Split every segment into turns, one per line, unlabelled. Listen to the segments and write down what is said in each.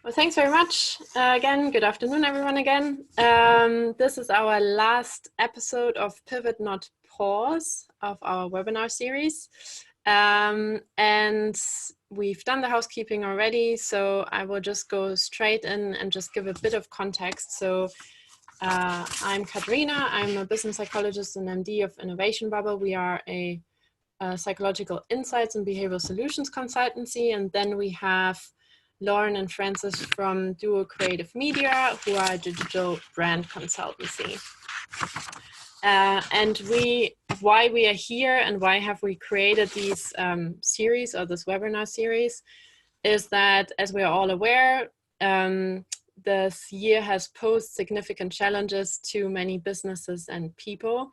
Well, thanks very much. Again, good afternoon, everyone again. This is our last episode of Pivot Not Pause of our webinar series. And we've done the housekeeping already, so I will just go straight in and just give a bit of context. So I'm Katerina. I'm a business psychologist and MD of Innovation Bubble. We are a psychological insights and behavioral solutions consultancy. And then we have Lauren and Francis from Duo Creative Media, who are a digital brand consultancy. And why we are here and why have we created these series or this webinar series is that, as we are all aware, this year has posed significant challenges to many businesses and people,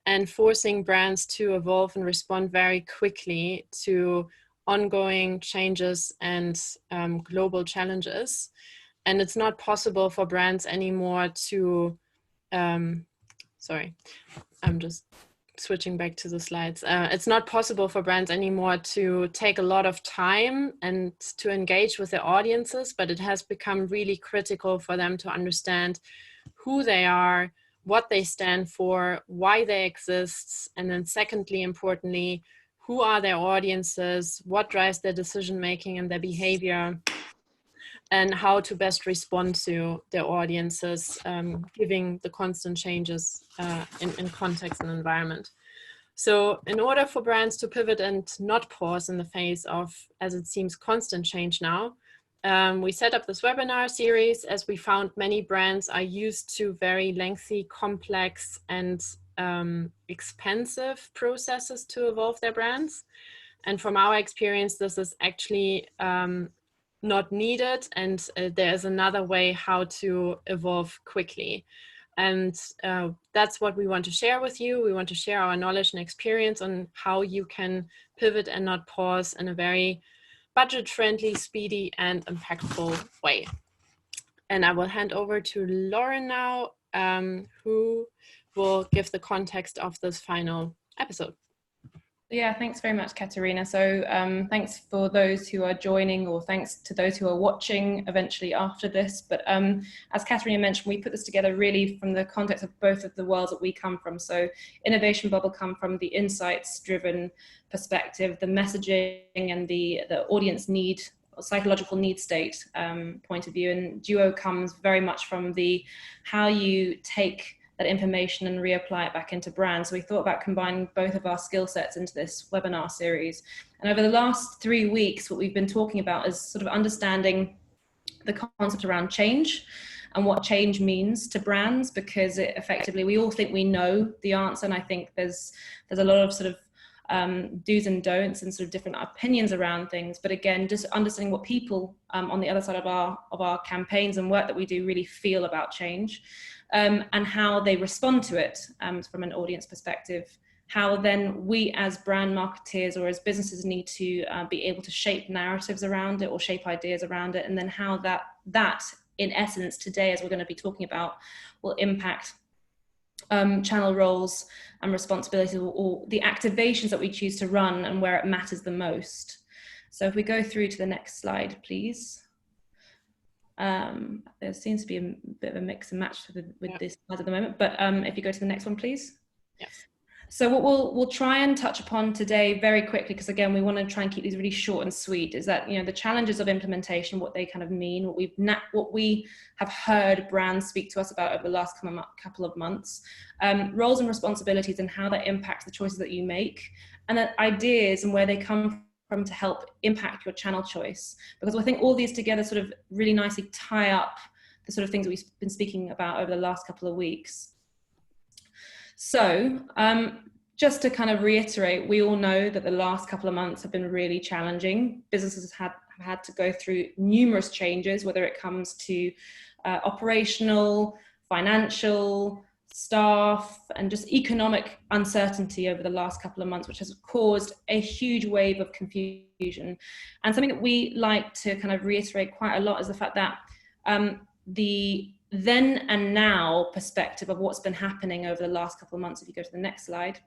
and forcing brands to evolve and respond very quickly to ongoing changes and global challenges. And it's not possible for brands anymore to, sorry, I'm just switching back to the slides. It's not possible for brands anymore to take a lot of time and to engage with their audiences, but it has become really critical for them to understand who they are, what they stand for, why they exist, and then secondly, importantly, who are their audiences, what drives their decision-making and their behavior, and how to best respond to their audiences, giving the constant changes in context and environment. So in order for brands to pivot and not pause in the face of, as it seems, constant change now, we set up this webinar series as we found many brands are used to very lengthy, complex, and expensive processes to evolve their brands. And from our experience, this is actually not needed, and there's another way how to evolve quickly. And that's what we want to share with you. We want to share our knowledge and experience on how you can pivot and not pause in a very budget-friendly, speedy, and impactful way. And I will hand over to Lauren now, who will give the context of this final episode.
Yeah, thanks very much, Katerina. So thanks for those who are joining, or thanks to those who are watching eventually after this. But as Katerina mentioned, we put this together really from the context of both of the worlds that we come from. So Innovation Bubble come from the insights-driven perspective, the messaging and the audience need, psychological need state point of view. And Duo comes very much from the how you take that information and reapply it back into brands. So we thought about combining both of our skill sets into this webinar series. And over the last 3 weeks, what we've been talking about is sort of understanding the concept around change and what change means to brands, because it effectively, we all think we know the answer. And I think there's a lot of sort of do's and don'ts and sort of different opinions around things. But again, just understanding what people on the other side of our campaigns and work that we do really feel about change. And how they respond to it from an audience perspective, how then we as brand marketeers or as businesses need to be able to shape narratives around it or shape ideas around it, and then how that in essence today, as we're going to be talking about, will impact channel roles and responsibilities, or the activations that we choose to run and where it matters the most. So if we go through to the next slide, please. There seems to be a bit of a mix and match with this slide at the moment, but if you go to the next one, please.
Yes. So
what we'll try and touch upon today very quickly, because again, we want to try and keep these really short and sweet, is that, you know, the challenges of implementation, what they kind of mean, what we have heard brands speak to us about over the last couple of months, roles and responsibilities and how that impacts the choices that you make, and then ideas and where they come from to help impact your channel choice. Because I think all these together sort of really nicely tie up the sort of things that we've been speaking about over the last couple of weeks. So just to kind of reiterate, we all know that the last couple of months have been really challenging. Businesses have had to go through numerous changes, whether it comes to operational, financial, staff, and just economic uncertainty over the last couple of months, which has caused a huge wave of confusion. And something that we like to kind of reiterate quite a lot is the fact that the then and now perspective of what's been happening over the last couple of months, if you go to the next slide,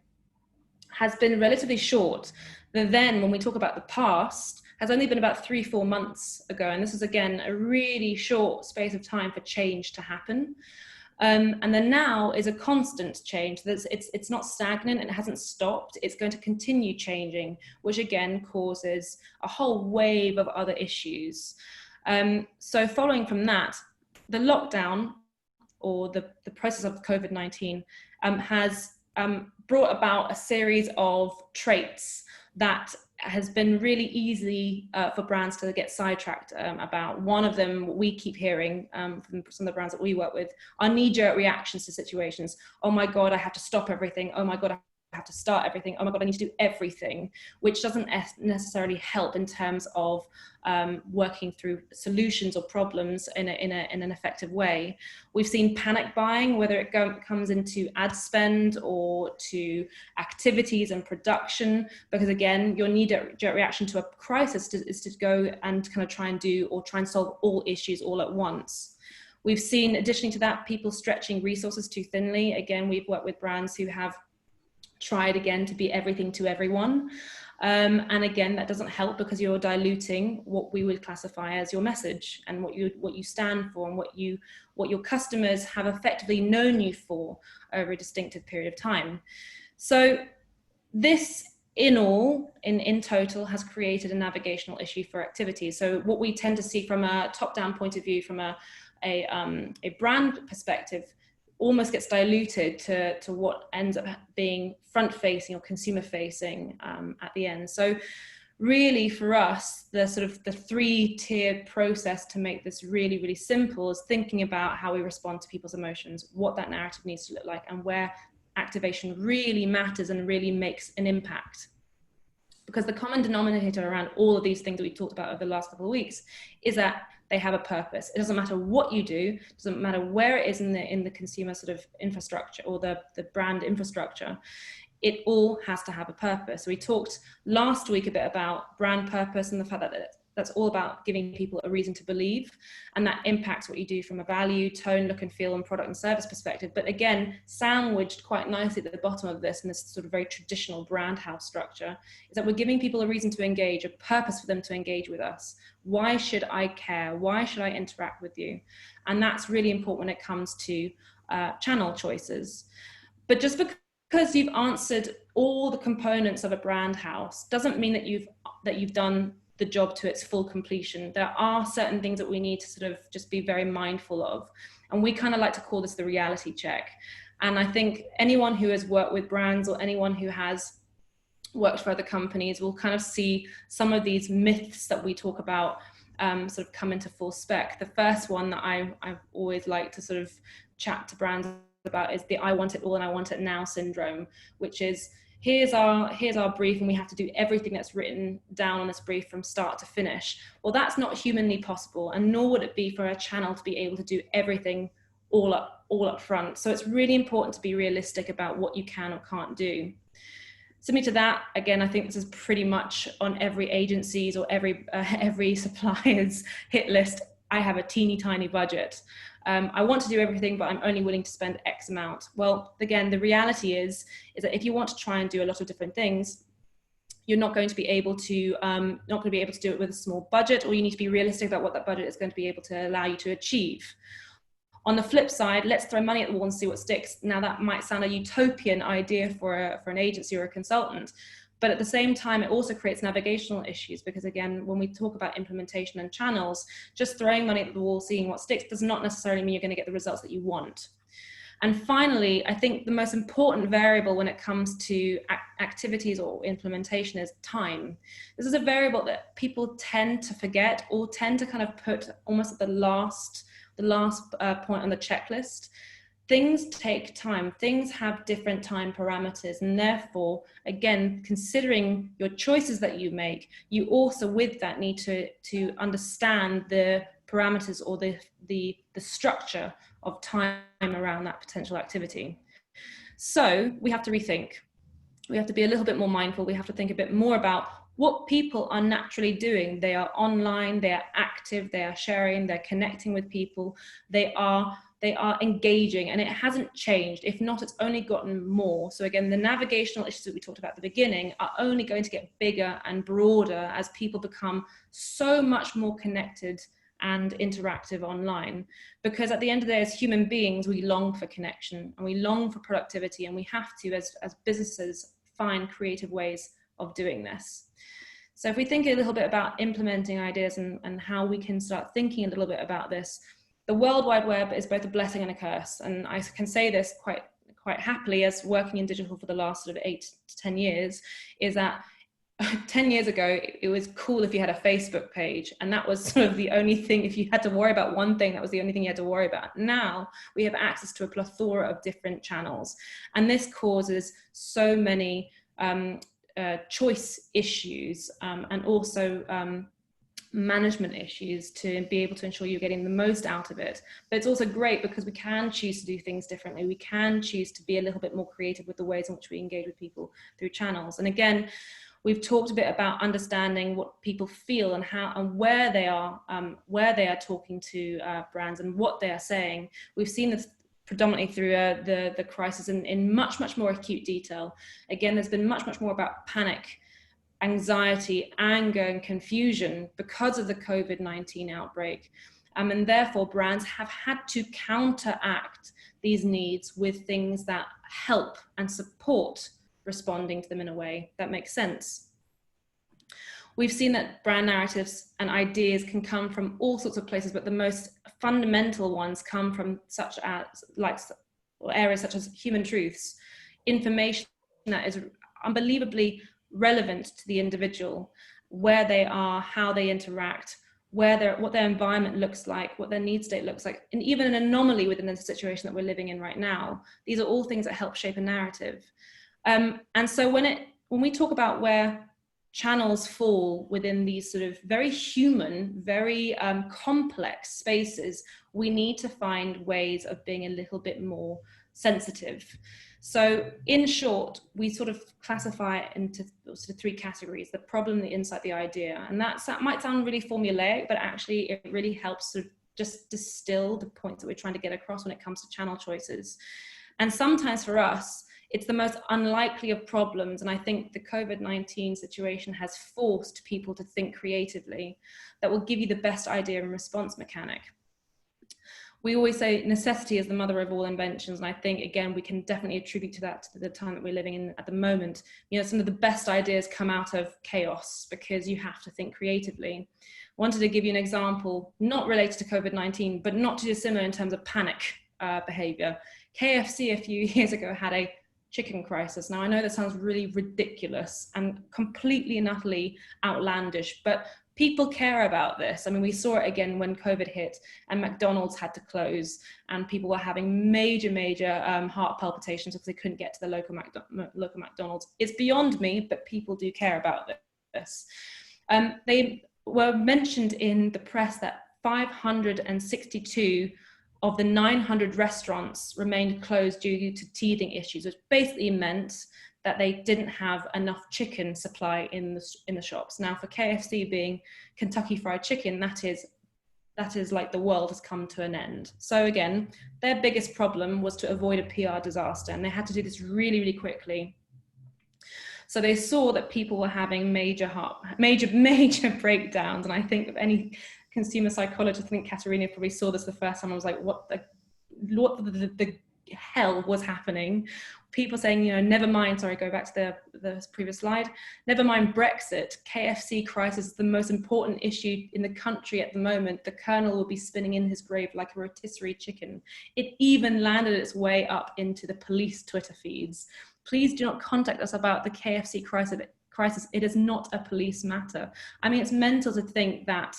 has been relatively short. The then, when we talk about the past, has only been about 3-4 months ago. And this is, again, a really short space of time for change to happen. And then now is a constant change. It's not stagnant, it hasn't stopped. It's going to continue changing, which again causes a whole wave of other issues. So following from that, the lockdown, or the process of COVID-19, has brought about a series of traits that has been really easy for brands to get sidetracked about. One of them we keep hearing from some of the brands that we work with are knee-jerk reactions to situations. Oh my God, I have to stop everything. Oh my God, I have to start everything. Oh my God, I need to do everything, which doesn't necessarily help in terms of working through solutions or problems in an effective way. We've seen panic buying, whether it comes into ad spend or to activities and production, because again, your knee-jerk reaction to a crisis is to go and kind of try and solve all issues all at once. We've seen, additionally to that, people stretching resources too thinly. Again, we've worked with brands who have tried again to be everything to everyone. And again, that doesn't help, because you're diluting what we would classify as your message and what you stand for, and what your customers have effectively known you for over a distinctive period of time. So this in total has created a navigational issue for activities. So what we tend to see from a top-down point of view, from a brand perspective, almost gets diluted to what ends up being front-facing or consumer-facing at the end. So really for us, the sort of the 3-tiered process to make this really, really simple is thinking about how we respond to people's emotions, what that narrative needs to look like, and where activation really matters and really makes an impact. Because the common denominator around all of these things that we talked about over the last couple of weeks is that they have a purpose. It doesn't matter what you do, it doesn't matter where it is in the consumer sort of infrastructure or the brand infrastructure. It all has to have a purpose. So we talked last week a bit about brand purpose and the fact that that's all about giving people a reason to believe, and that impacts what you do from a value, tone, look and feel, and product and service perspective. But again, sandwiched quite nicely at the bottom of this, in this sort of very traditional brand house structure, is that we're giving people a reason to engage, a purpose for them to engage with us. Why should I care? Why should I interact with you? And that's really important when it comes to channel choices. But just because you've answered all the components of a brand house doesn't mean that you've done the job to its full completion. There are certain things that we need to sort of just be very mindful of. And we kind of like to call this the reality check. And I think anyone who has worked with brands, or anyone who has worked for other companies, will kind of see some of these myths that we talk about sort of come into full spec. The first one that I've always liked to sort of chat to brands about is the I want it all and I want it now syndrome, which is, here's our brief and we have to do everything that's written down on this brief from start to finish. Well, that's not humanly possible, and nor would it be for a channel to be able to do everything all up front. So it's really important to be realistic about what you can or can't do. Similar to that, again, I think this is pretty much on every agency's or every supplier's hit list. I have a teeny tiny budget. I want to do everything, but I'm only willing to spend X amount. Well, again, the reality is that if you want to try and do a lot of different things, you're not going to be able to do it with a small budget, or you need to be realistic about what that budget is going to be able to allow you to achieve. On the flip side, let's throw money at the wall and see what sticks. Now, that might sound a utopian idea for an agency or a consultant, but at the same time, it also creates navigational issues, because again, when we talk about implementation and channels, just throwing money at the wall, seeing what sticks, does not necessarily mean you're going to get the results that you want. And finally, I think the most important variable when it comes to activities or implementation is time. This is a variable that people tend to forget, or tend to kind of put almost at the last point on the checklist. Things take time, things have different time parameters, and therefore, again, considering your choices that you make, you also with that need to understand the parameters or the structure of time around that potential activity. So we have to rethink. We have to be a little bit more mindful. We have to think a bit more about what people are naturally doing. They are online, they are active, they are sharing, they're connecting with people, they are engaging, and it hasn't changed. If not, it's only gotten more. So again, the navigational issues that we talked about at the beginning are only going to get bigger and broader as people become so much more connected and interactive online. Because at the end of the day, as human beings, we long for connection and we long for productivity, and we have to, as businesses, find creative ways of doing this. So if we think a little bit about implementing ideas and how we can start thinking a little bit about this, the World Wide Web is both a blessing and a curse. And I can say this quite happily, as working in digital for the last sort of 8 to 10 years, is that 10 years ago, it was cool if you had a Facebook page, and that was sort of the only thing. If you had to worry about one thing, that was the only thing you had to worry about. Now we have access to a plethora of different channels, and this causes so many choice issues and also management issues to be able to ensure you're getting the most out of it. But it's also great because we can choose to do things differently. We can choose to be a little bit more creative with the ways in which we engage with people through channels. And again, we've talked a bit about understanding what people feel and how and where they are talking to brands and what they are saying. We've seen this predominantly through the crisis in much more acute detail. Again, there's been much more about panic, anxiety, anger, and confusion because of the COVID-19 outbreak. And therefore, brands have had to counteract these needs with things that help and support responding to them in a way that makes sense. We've seen that brand narratives and ideas can come from all sorts of places, but the most fundamental ones come from areas such as human truths, information that is unbelievably relevant to the individual, where they are, how they interact, what their environment looks like, what their need state looks like, and even an anomaly within the situation that we're living in right now. These are all things that help shape a narrative. And so when we talk about where channels fall within these sort of very human, very complex spaces, we need to find ways of being a little bit more sensitive. So in short, we sort of classify it into sort of 3 categories: the problem, the insight, the idea. And that might sound really formulaic, but actually it really helps sort of just distill the points that we're trying to get across when it comes to channel choices. And sometimes for us, it's the most unlikely of problems. And I think the COVID-19 situation has forced people to think creatively that will give you the best idea and response mechanic. We always say necessity is the mother of all inventions. And I think, again, we can definitely attribute to that to the time that we're living in at the moment. You know, some of the best ideas come out of chaos because you have to think creatively. I wanted to give you an example, not related to COVID-19, but not too dissimilar in terms of panic behavior. KFC a few years ago had a chicken crisis. Now, I know that sounds really ridiculous and completely and utterly outlandish, but people care about this. I mean, we saw it again when COVID hit and McDonald's had to close and people were having major heart palpitations because they couldn't get to the local McDonald's. It's beyond me, but people do care about this. They were mentioned in the press that 562 of the 900 restaurants remained closed due to teething issues, which basically meant that they didn't have enough chicken supply in the shops. Now, for KFC being Kentucky Fried Chicken, that is like the world has come to an end. So again, their biggest problem was to avoid a PR disaster, and they had to do this really quickly. So they saw that people were having major breakdowns, and I think if any consumer psychologist, I think Katerina probably saw this the first time. I was like, what the hell was happening? People saying, you know, never mind, sorry, go back to the previous slide, never mind Brexit, KFC crisis is the most important issue in the country at the moment. The Colonel will be spinning in his grave like a rotisserie chicken. It even landed its way up into the police Twitter feeds. Please do not contact us about the KFC crisis. It is not a police matter. I mean, it's mental to think that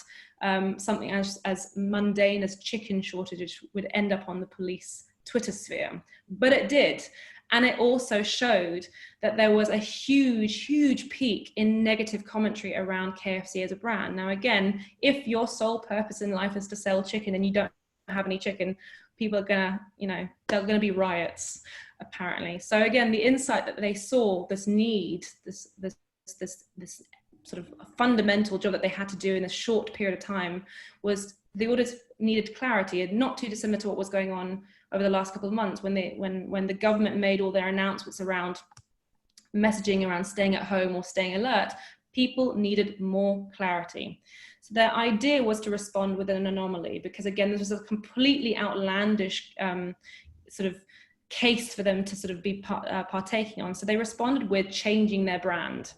something as mundane as chicken shortages would end up on the police Twitter sphere, but it did. And it also showed that there was a huge peak in negative commentary around KFC as a brand. Now, again, if your sole purpose in life is to sell chicken and you don't have any chicken, people are gonna, you know, there are gonna be riots, apparently. So again, the insight that they saw, this need, this sort of fundamental job that they had to do in a short period of time was the auditors needed clarity, and not too dissimilar to what was going on over the last couple of months when the government made all their announcements around messaging around staying at home or staying alert. People needed more clarity. So their idea was to respond with an anomaly, because again, this was a completely outlandish sort of case for them to sort of be partaking on. So they responded with changing their brand.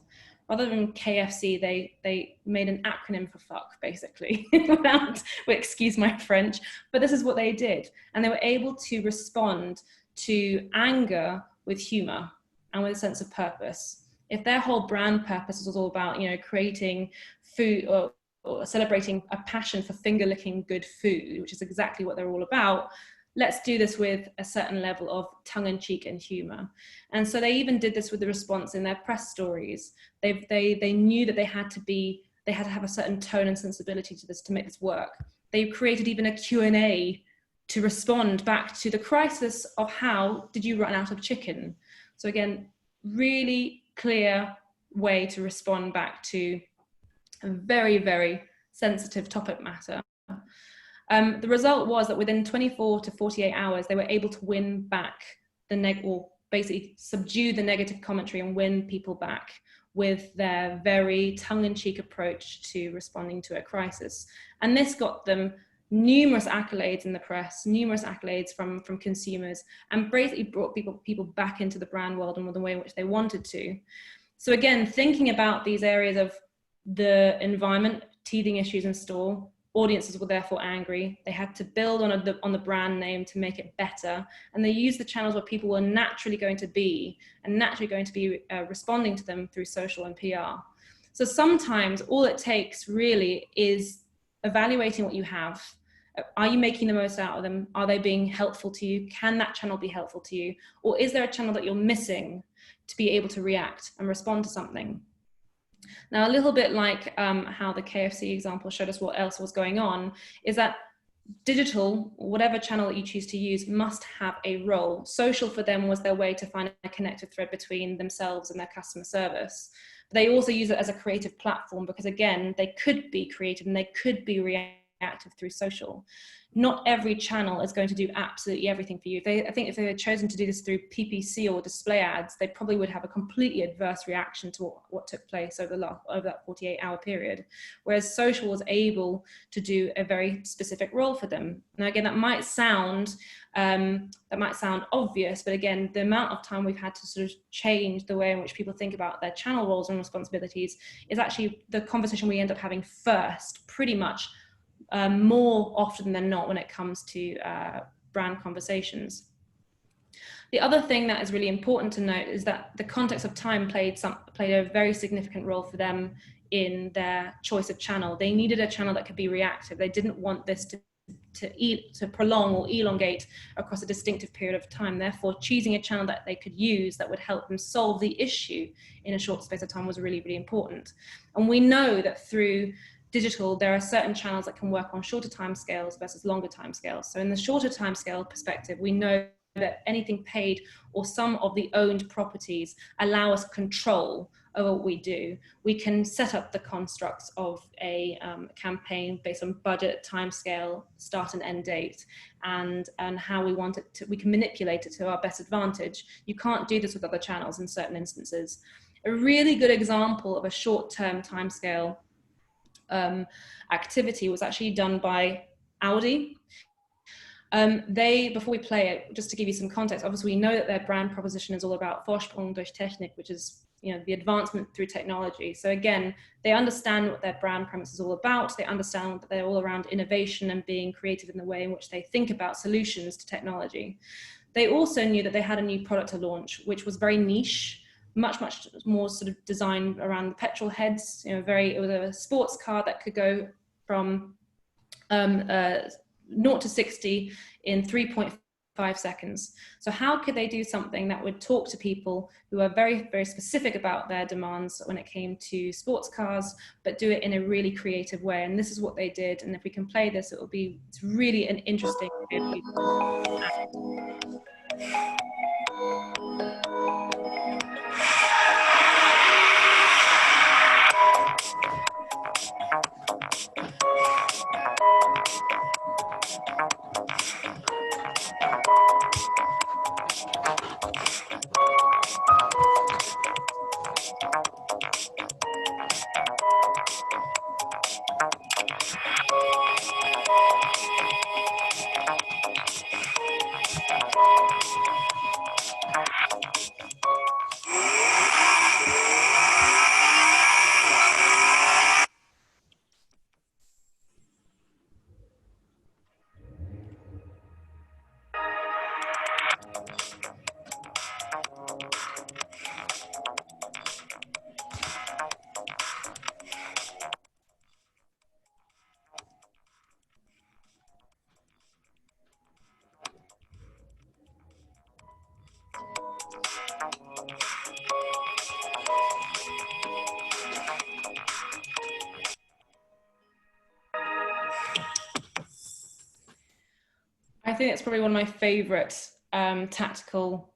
Rather than KFC, they made an acronym for fuck, basically, without, well, excuse my French, but this is what they did. And they were able to respond to anger with humor and with a sense of purpose. If their whole brand purpose was all about, you know, creating food or celebrating a passion for finger-licking good food, which is exactly what they're all about, let's do this with a certain level of tongue-in-cheek and humor. And so they even did this with the response in their press stories. They knew that they had to have a certain tone and sensibility to this to make this work. They created even a Q&A to respond back to the crisis of how did you run out of chicken? So again, really clear way to respond back to a very, very sensitive topic matter. The result was that within 24 to 48 hours, they were able to win back or basically subdue the negative commentary and win people back with their very tongue-in-cheek approach to responding to a crisis. And this got them numerous accolades in the press, numerous accolades from consumers, and basically brought people back into the brand world in the way in which they wanted to. So again, thinking about these areas of the environment, teething issues in store, audiences were therefore angry. They had to build on the brand name to make it better. And they used the channels where people were naturally going to be responding to them through social and PR. So sometimes all it takes really is evaluating what you have. Are you making the most out of them? Are they being helpful to you? Can that channel be helpful to you? Or is there a channel that you're missing to be able to react and respond to something? Now, a little bit like how the KFC example showed us what else was going on, is that digital, whatever channel that you choose to use, must have a role. Social for them was their way to find a connected thread between themselves and their customer service. But they also use it as a creative platform because, again, they could be creative and they could be reactive through social. Not every channel is going to do absolutely everything for you. I think if they had chosen to do this through PPC or display ads, they probably would have a completely adverse reaction to what took place over that 48-hour period. Whereas social was able to do a very specific role for them. Now, again, that might sound obvious, but again, the amount of time we've had to sort of change the way in which people think about their channel roles and responsibilities is actually the conversation we end up having first, pretty much. More often than not when it comes to brand conversations. The other thing that is really important to note is that the context of time played a very significant role for them in their choice of channel. They needed a channel that could be reactive. They didn't want this to prolong or elongate across a distinctive period of time. Therefore, choosing a channel that they could use that would help them solve the issue in a short space of time was really, really important. And we know that through digital, there are certain channels that can work on shorter timescales versus longer timescales. So in the shorter timescale perspective, we know that anything paid or some of the owned properties allow us control over what we do. We can set up the constructs of a campaign based on budget, timescale, start and end date, and how we want it to, we can manipulate it to our best advantage. You can't do this with other channels in certain instances. A really good example of a short-term timescale activity was actually done by Audi. Before we play it, just to give you some context, obviously we know that their brand proposition is all about Vorsprung durch Technik, which is, you know, the advancement through technology. So again, they understand what their brand premise is all about. They understand that they're all around innovation and being creative in the way in which they think about solutions to technology. They also knew that they had a new product to launch, which was very niche, much more sort of designed around the petrol heads. You know, it was a sports car that could go from 0 to 60 in 3.5 seconds. So how could they do something that would talk to people who are very, very specific about their demands when it came to sports cars, but do it in a really creative way? And this is what they did. And if we can play this, it's really an interesting think it's probably one of my favorite tactical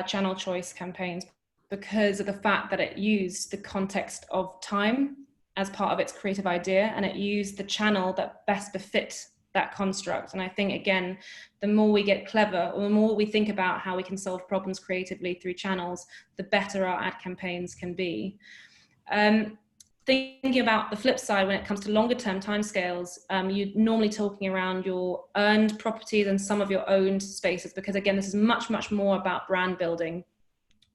channel choice campaigns, because of the fact that it used the context of time as part of its creative idea, and it used the channel that best befit that construct. And I think, again, the more we get clever, or the more we think about how we can solve problems creatively through channels, the better our ad campaigns can be. Thinking about the flip side, when it comes to longer term timescales, you're normally talking around your earned properties and some of your owned spaces, because again, this is much, much more about brand building,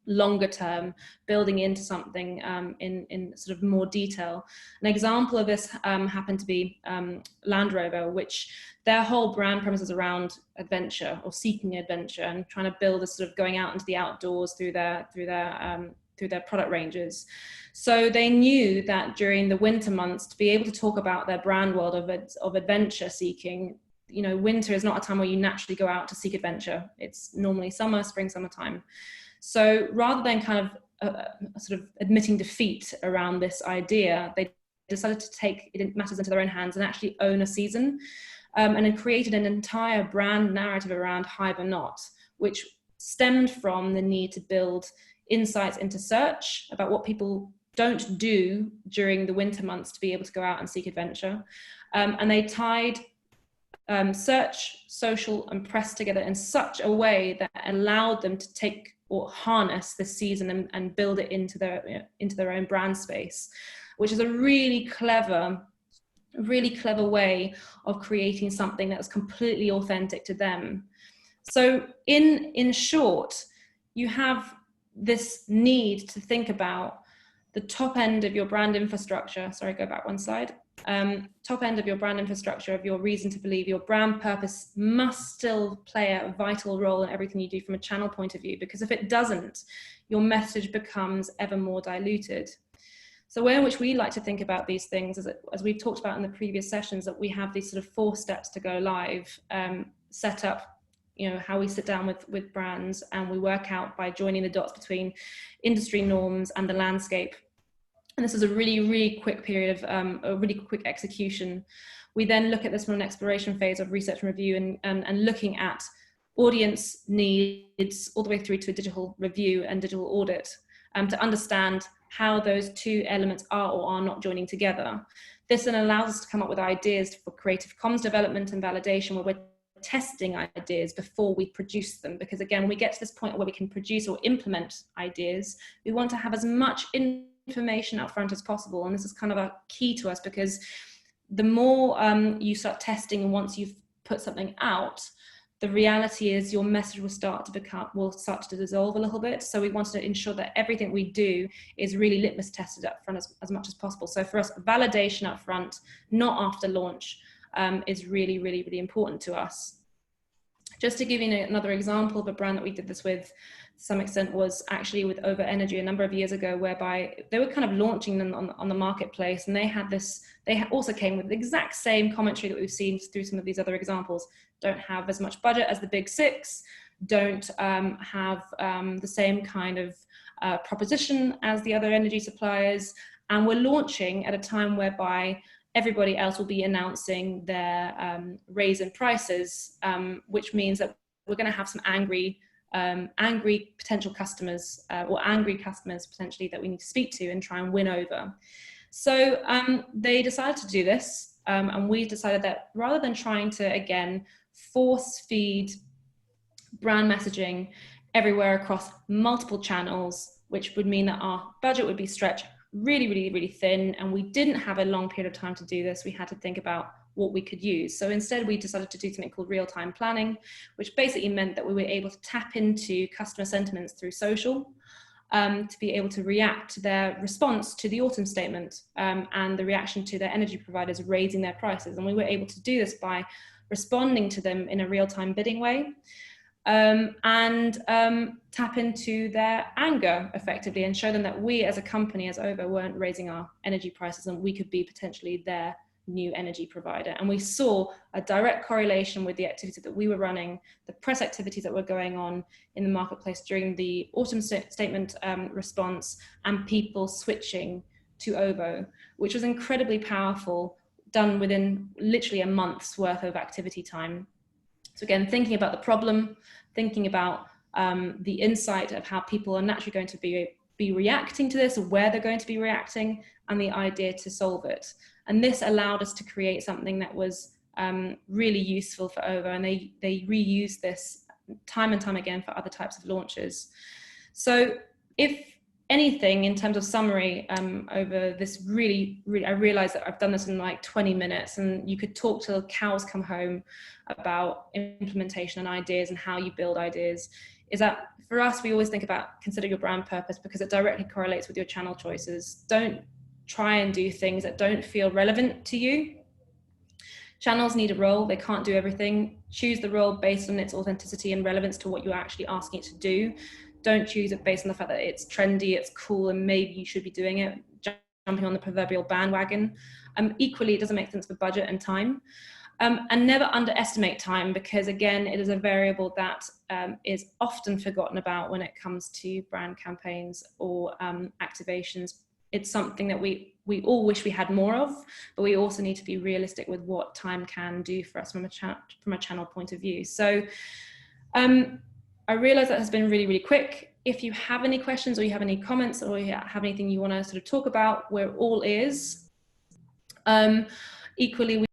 longer term, building into something in sort of more detail. An example of this happened to be Land Rover, which their whole brand premise is around adventure, or seeking adventure, and trying to build a sort of going out into the outdoors through their product ranges. So they knew that during the winter months, to be able to talk about their brand world of adventure seeking, you know, winter is not a time where you naturally go out to seek adventure. It's normally summer, spring, summertime. So rather than kind of sort of admitting defeat around this idea, they decided to take matters into their own hands and actually own a season, and then created an entire brand narrative around Hive or Not, which stemmed from the need to build insights into search about what people don't do during the winter months to be able to go out and seek adventure. And they tied search, social, and press together in such a way that allowed them to take or harness the season and build it into their own brand space, which is a really clever way of creating something that's completely authentic to them. So in short, you have this need to think about the top end of your brand infrastructure. Sorry, go back one slide. Top end of your brand infrastructure, of your reason to believe. Your brand purpose must still play a vital role in everything you do from a channel point of view, because if it doesn't, your message becomes ever more diluted. So the way in which we like to think about these things is that, as we've talked about in the previous sessions, that we have these sort of 4 steps to go live, set up, you know, how we sit down with brands, and we work out by joining the dots between industry norms and the landscape. And this is a really, really quick period of a really quick execution. We then look at this from an exploration phase of research and review, and looking at audience needs all the way through to a digital review and digital audit, to understand how those 2 elements are or are not joining together. This then allows us to come up with ideas for creative comms development and validation, where we're testing ideas before we produce them. Because again, when we get to this point where we can produce or implement ideas, we want to have as much information up front as possible. And this is kind of a key to us, because the more you start testing once you've put something out, the reality is your message will start to dissolve a little bit. So we wanted to ensure that everything we do is really litmus tested up front as much as possible. So for us, validation up front, not after launch, is really, really, really important to us. Just to give you another example of a brand that we did this with to some extent was actually with Over Energy a number of years ago, whereby they were kind of launching them on the marketplace, and they also came with the exact same commentary that we've seen through some of these other examples. Don't have as much budget as the big 6, don't have the same kind of proposition as the other energy suppliers, and we're launching at a time whereby everybody else will be announcing their raise in prices, which means that we're going to have some angry potential customers, or angry customers potentially, that we need to speak to and try and win over. So they decided to do this, and we decided that rather than trying to, again, force feed brand messaging everywhere across multiple channels, which would mean that our budget would be stretched really, really, really thin, and we didn't have a long period of time to do this. We had to think about what we could use. So instead, we decided to do something called real-time planning, which basically meant that we were able to tap into customer sentiments through social, to be able to react to their response to the autumn statement, and the reaction to their energy providers raising their prices. And we were able to do this by responding to them in a real-time bidding way, and tap into their anger effectively, and show them that we as a company, as Over, weren't raising our energy prices, and we could be potentially their new energy provider. And we saw a direct correlation with the activity that we were running, the press activities that were going on in the marketplace during the autumn statement response, and people switching to Ovo, which was incredibly powerful, done within literally a month's worth of activity time. So again, thinking about the problem, thinking about the insight of how people are naturally going to be reacting to this, or where they're going to be reacting, and the idea to solve it. And this allowed us to create something that was really useful for OVA, and they reuse this time and time again for other types of launches. So if anything, in terms of summary, over this really, I realized that I've done this in like 20 minutes, and you could talk till cows come home about implementation and ideas and how you build ideas, is that for us, we always think about consider your brand purpose, because it directly correlates with your channel choices. Don't try and do things that don't feel relevant to you. Channels need a role, they can't do everything. Choose the role based on its authenticity and relevance to what you're actually asking it to do. Don't choose it based on the fact that it's trendy, it's cool, and maybe you should be doing it, jumping on the proverbial bandwagon. Equally, it doesn't make sense for budget and time. And never underestimate time, because again, it is a variable that is often forgotten about when it comes to brand campaigns or activations. It's something that we all wish we had more of, but we also need to be realistic with what time can do for us from a channel point of view. So I realize that has been really, really quick. If you have any questions, or you have any comments, or you have anything you want to sort of talk about, we're all ears. Equally,